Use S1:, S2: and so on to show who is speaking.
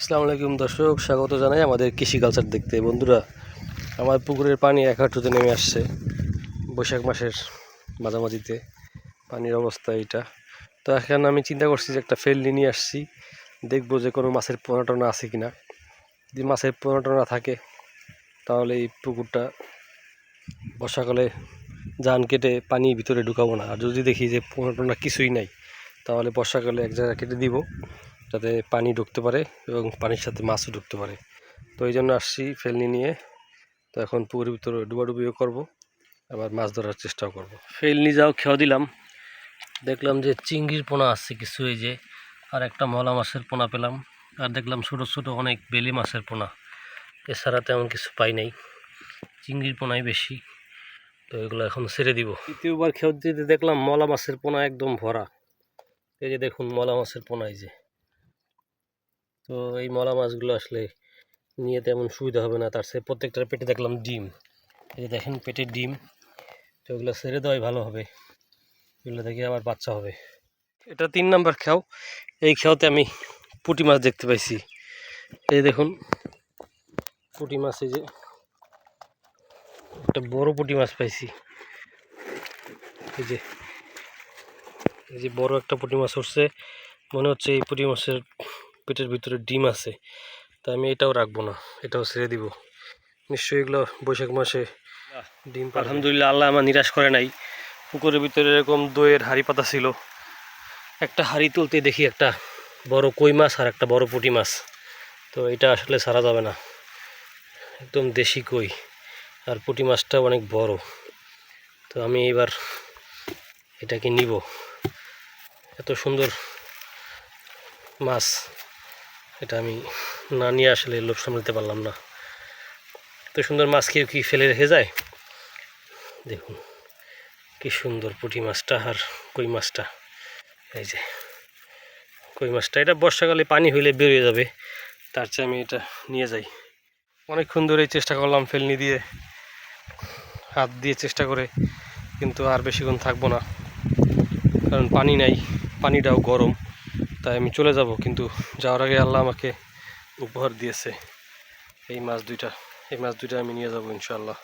S1: আসসালামু আলাইকুম দর্শক, স্বাগত জানাই আমাদের কৃষি কালচার দেখতে। বন্ধুরা, আমার পুকুরের পানি এক হাঁটুতে নেমে আসছে। বৈশাখ মাসের মাঝামাঝিতে পানির অবস্থা এইটা। তো এখন আমি চিন্তা করছি যে একটা ফেলনি নিয়ে আসছি, দেখবো যে কোনো মাছের পোনা টোনা আছে কিনা। যদি মাছের পোনা টোনা থাকে তাহলে এই পুকুরটা বর্ষাকালে জান কেটে পানির ভিতরে ঢুকাবো না। আর যদি দেখি যে পোনা টোনা কিছুই নাই, তাহলে বর্ষাকালে এক জায়গায় কেটে দিব, যাতে পানি ঢুকতে পারে এবং পানির সাথে মাছও ঢুকতে পারে। তো এই জন্য আসছি ফেলনি নিয়ে। তো এখন পুকুরের ভিতরে ডুবাডুবিও করব, আবার মাছ ধরার চেষ্টাও করব। ফেলনি যাও খেয়াও দিলাম, দেখলাম যে চিংড়ির পোনা আসছে কিছু, এই যে আর একটা মলা মাছের পোনা পেলাম, আর দেখলাম ছোটো ছোটো অনেক বেলি মাছের পোনা। এছাড়া তেমন কিছু পাই নাই, চিংড়ির পোনাই বেশি। তো এগুলো এখন ছেড়ে দিব। দ্বিতীয়বার খেয়াও দিতে দেখলাম মলা মাছের পোনা একদম ভরা। এই যে দেখুন মলা মাছের পোনা, এই যে। তো এই মলা মাছগুলো আসলে নিয়ে তেমন সুবিধা হবে না, তার চেয়ে প্রত্যেকটার পেটে দেখলাম ডিম। এই যে দেখেন পেটে ডিম, তো ওগুলো ছেড়ে দেওয়াই ভালো হবে, এগুলো থেকে আবার বাচ্চা হবে। এটা 3 নাম্বার খেয়াও। এই খেয়াওতে আমি পুঁটি মাছ দেখতে পাইছি। এই দেখুন পুঁটি মাছ, এই যে একটা বড় পুঁটি মাছ পাইছি। এই যে বড় একটা পুঁটি মাছ উঠছে, মনে হচ্ছে এই পুঁটি মাছের পেটের ভিতরে ডিম আছে। তা আমি এটাও রাখবো না, এটাও ছেড়ে দিব। নিশ্চয়ই এগুলো বৈশাখ মাসে ডিম। আলহামদুলিল্লাহ, আল্লাহ আমার নিরাশ করে নাই। পুকুরের ভিতরে এরকম দইয়ের হাঁড়ি পাতা ছিল, একটা হাঁড়ি তুলতে দেখি একটা বড় কই মাছ আর একটা বড় পুঁটি মাছ। তো এটা আসলে ছাড়া যাবে না, একদম দেশি কই, আর পুঁটি মাছটা অনেক বড়। তো আমি এবার এটাকে নিব। এত সুন্দর মাছ, এটা আমি না নিয়ে আসলে লোভ সামলাতে পারলাম না। এত সুন্দর মাছ কেউ কি ফেলে রেখে যায়? দেখুন কি সুন্দর পুঁটি মাছটা আর কই মাছটা। এই যে কই মাছটা, এটা বর্ষাকালে পানি হইলে বেরিয়ে যাবে, তার চেয়ে আমি এটা নিয়ে যাই। অনেকক্ষণ ধরেই চেষ্টা করলাম ফেলনি দিয়ে, হাত দিয়ে চেষ্টা করে, কিন্তু আর বেশিক্ষণ থাকবো না, কারণ পানি নাই, পানিটাও গরম। তাই আমি চলে যাব, কিন্তু যাওয়ার আগে আল্লাহ আমাকে উপহার দিয়েছে এই মাছ দুইটা। এই মাছ দুইটা আমি নিয়ে যাব ইনশাআল্লাহ।